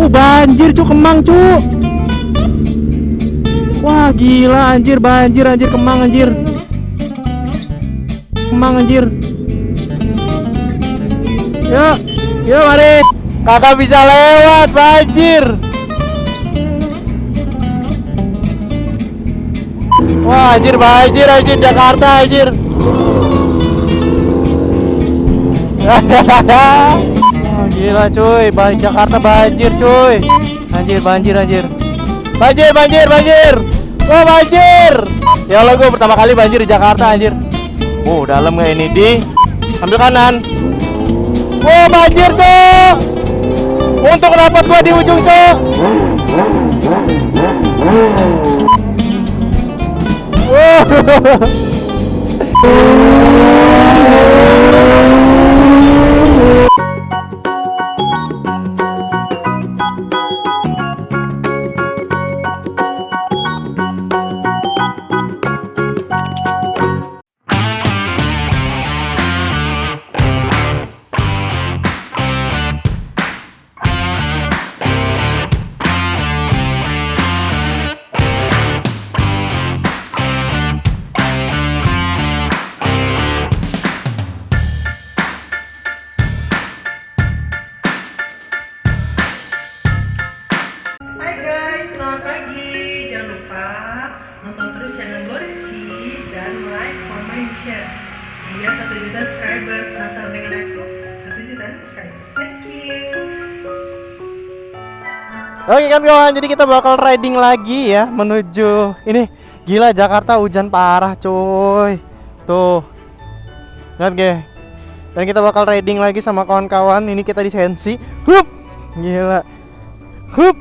banjir cu, Kemang cu. Wah gila anjir, banjir anjir, Kemang anjir. Kemang anjir. Yuk, yuk mari. Kakak bisa lewat, banjir. Wah anjir, banjir anjir, Jakarta anjir. Oh, gila cuy, Jakarta banjir cuy. Anjir, banjir anjir. Banjir, banjir, banjir. Wah banjir. Ya Allah, gue pertama kali banjir di Jakarta anjir. Oh dalam gak ini, di ambil kanan. Wah banjir cuy. Untuk dapat gua di ujung cuy. Selamat pagi, jangan lupa nonton terus channel Gloriski dan like, comment, share biar 1 juta subscriber. Penasaran dengan aku? 1 juta subscriber. Thank you. Oke kan kawan, jadi kita bakal riding lagi ya menuju ini. Gila Jakarta hujan parah coy. Tuh lihat ge. Dan kita bakal riding lagi sama kawan-kawan. Ini kita di Sensi. Hup. Gila. Hup.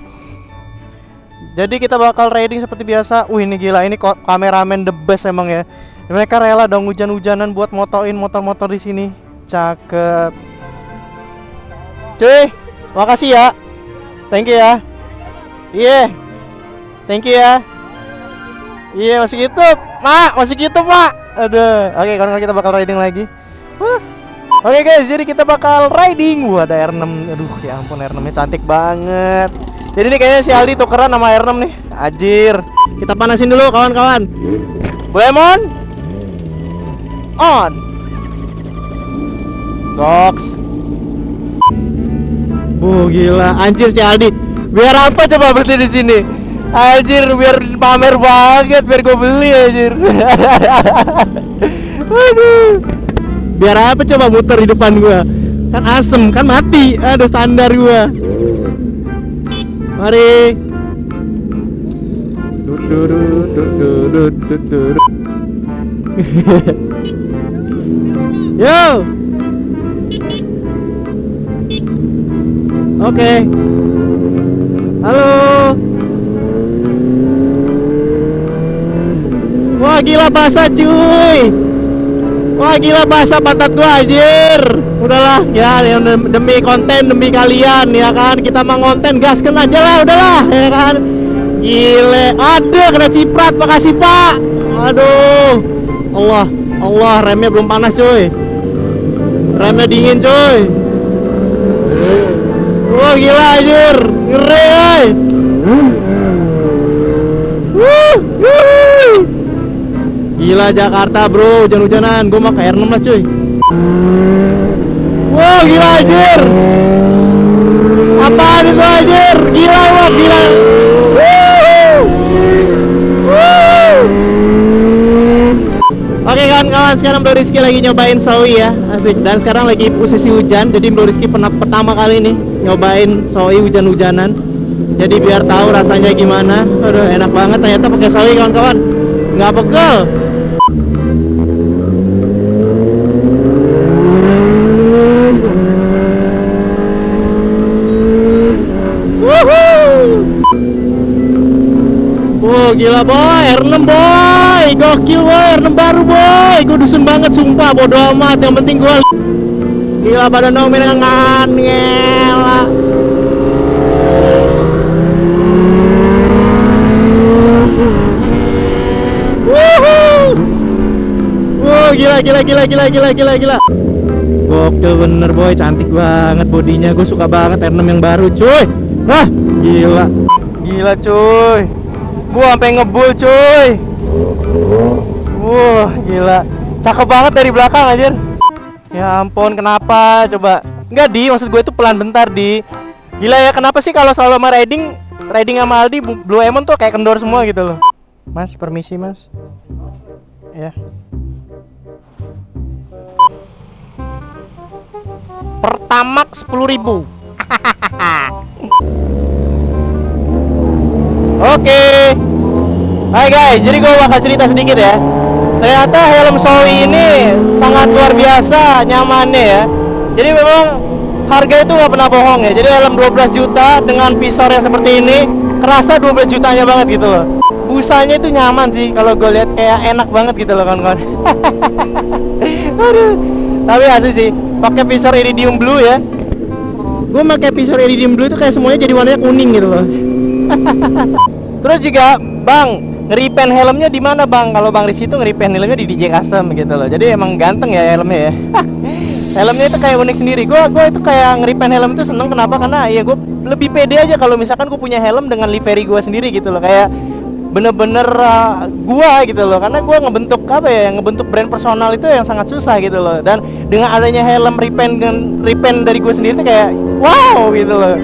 Jadi kita bakal riding seperti biasa. Ini gila, ini kameramen the best emang ya. Mereka rela dong hujan-hujanan buat motoin motor-motor di sini. Cakep. Cuy, makasih ya. Thank you ya. Iya. Thank you ya. Iya, masih gitu. Mak, masih gitu, Pak. Aduh. Oke, karena kita bakal riding lagi. Oke guys, jadi kita bakal riding. Wah, ada R6. Aduh, ya ampun, R6-nya cantik banget. Jadi ini kayaknya si Aldi tukeran sama R6 nih. Anjir. Kita panasin dulu kawan-kawan. Lemon on. Goks. Gila, anjir si Aldi. Biar apa coba berhenti di sini? Anjir, biar pamer banget, biar gue beli anjir. Aduh. Biar apa coba muter di depan gua? Kan asem, kan mati. Aduh, standar gua. Mari. Yo. Oke. Halo. Wah gila basah cuy. Wah gila basah pantat gua anjir. Udahlah ya, demi konten, demi kalian ya kan. Kita mau konten, gaskan aja lah, udahlah ya kan. Gile, aduh kena ciprat, makasih Pak. Aduh. Allah, remnya belum panas cuy. Remnya dingin cuy. Wah gila anjir, ngeri woy. Gila Jakarta bro, hujan-hujanan. Gue mah ke R6 lah cuy. Wah gila anjir. Apaan itu anjir? Gila wah gila. Oke kawan-kawan, sekarang Bro Rizky lagi nyobain Zoe ya. Asik. Dan sekarang lagi posisi hujan. Jadi Bro Rizky pertama kali nih nyobain Zoe hujan-hujanan. Jadi biar tahu rasanya gimana. Aduh enak banget ternyata pakai Zoe kawan-kawan. Nggak pegel. Gila boy, R6 boy, gokil boy, R6 baru boy. Gue dusun banget sumpah, bodo amat. Yang penting gue gila pada nominangan ngela. Wow, gila. Gokil bener boy, cantik banget bodinya. Gue suka banget R6 yang baru cuy. Wah, gila. Gila cuy. Gua sampai ngebul cuy. Wah, gila. Cakep banget dari belakang anjir. Ya ampun, kenapa coba? Enggak di, maksud gue itu pelan bentar di. Gila ya, kenapa sih kalau selalu sama riding sama Aldi Blue Emon tuh kayak kendor semua gitu loh. Mas, permisi mas. Ya. Pertamax 10.000. Oke. Hai guys, jadi gue bakal cerita sedikit ya. Ternyata helm Zoe ini sangat luar biasa nyamannya ya. Jadi memang harga itu nggak pernah bohong ya. Jadi helm 12 juta dengan visor yang seperti ini, kerasa 12 jutanya banget gitu loh. Busanya itu nyaman sih, kalau gue lihat kayak enak banget gitu loh kawan-kawan. Aduh. Tapi asli sih, pakai visor iridium blue ya. Gue pakai visor iridium blue itu kayak semuanya jadi warnanya kuning gitu loh. Terus juga bang, ngeripen helmnya di mana bang? Kalau bang Riz itu ngeripen helmnya di DJ Custom gitu loh. Jadi emang ganteng ya helmnya ya. Helmnya itu kayak unik sendiri. Gue itu kayak ngeripen helm itu seneng, kenapa? Karena ya gue lebih pede aja kalau misalkan gue punya helm dengan livery gue sendiri gitu loh. Kayak bener-bener gua gitu loh, karena gua ngebentuk apa ya, ngebentuk brand personal itu yang sangat susah gitu loh. Dan dengan adanya helm repaint dari gua sendiri tuh kayak wow gitu loh.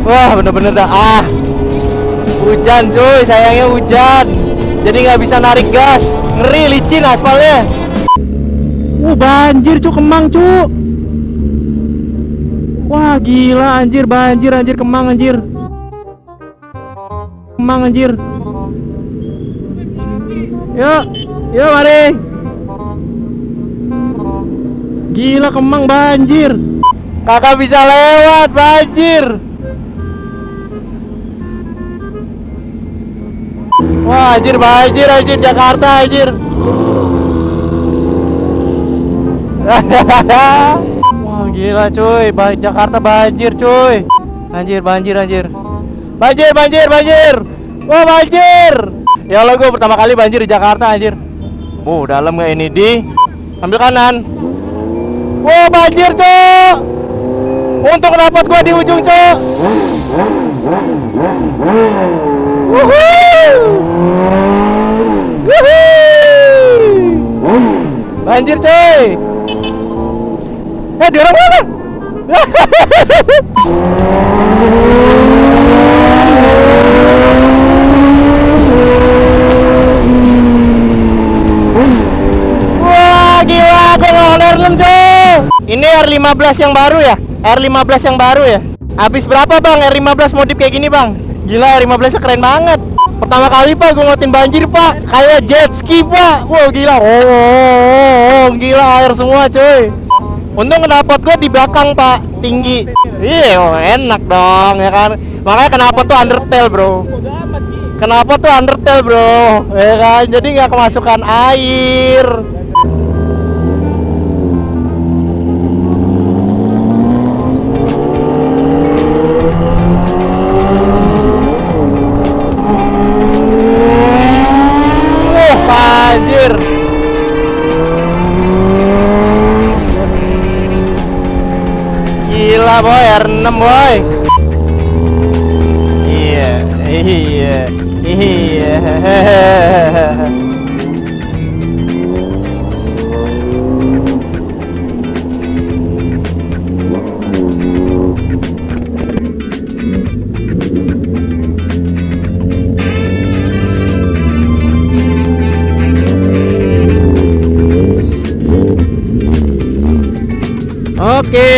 Wah bener-bener dah hujan cuy, sayangnya hujan, jadi nggak bisa narik gas, ngeri licin aspalnya. Banjir cu, Kemang cu. Wah gila anjir, banjir Kemang anjir. Yuk mari. Gila Kemang banjir, kakak bisa lewat banjir. Wah anjir banjir Jakarta anjir. Wah gila cuy, Jakarta banjir cuy. Banjir. Wah banjir. Ya Allah, gue pertama kali banjir di Jakarta anjir. Dalam gak ini di? Ambil kanan. Wah banjir cuy. Untung dapat gue di ujung cuy. Banjir coy. Di orang mana? Wah gila, aku ngeler coy. Ini R15 yang baru ya? R15 yang baru ya? Habis berapa bang R15 modif kayak gini bang? Gila R15 nya keren banget. Pertama kali pak gue ngeliatin banjir pak, kayak jet ski pak. Wow gila, gila air semua cuy. Untung knalpot gue di belakang pak, tinggi. Iya enak dong ya kan. Makanya knalpot tuh undertail bro. Knalpot tuh undertail bro, ya kan. Jadi nggak kemasukan air. Anjir. Gila boy, R6 boy. Iya. Oke,